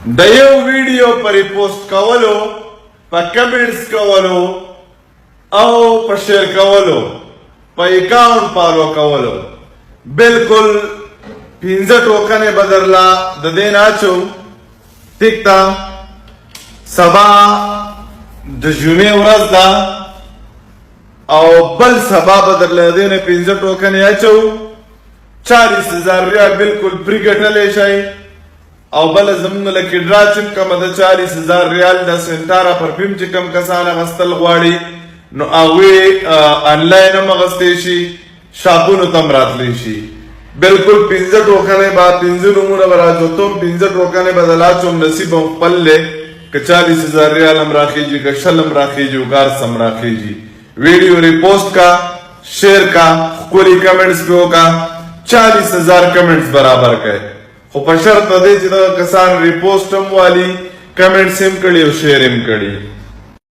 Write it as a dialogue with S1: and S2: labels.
S1: د یو ویډیو پر پوسټ کولو، په کمنټس کولو او په شیر کولو، په اکاونټ فالو کولو بالکل 15 ټوکنې بدرلا د دې نه اچو. ټیک تا سبا د جمعې ورځ ده او بل سبا بدرلا د دې نه 15 ټوکنې اچو. 40,000 ریال بالکل فری ګټلی شئ. او بل زمونږ لکه ډرا چې کومه د 40,000 ریال د سنټارا پرفیوم چې کوم کسان اخیستل غواړي نو هغوی آنلاین هم اخیستی شي، شاپونو ته هم راتلی شي. بالکل 15 ټوکنې به 15 نومونه به راجوتوم، 15 ټوکنې به د لاچوم، نصیب هم خپل دی. که 40,000 ریال هم راخیږي، که شل هم راخیږي، او کار سم راخیږي. ویډیو ریپوسټ کا، شیر کا، ښکلي کمنټس پې وکړه. 40,000 کمنټس برابر کړئ، خو په شرط دی چې دغه کسان ریپوسټ هم والي، کمنټس هم کړي او شیر هم کړي.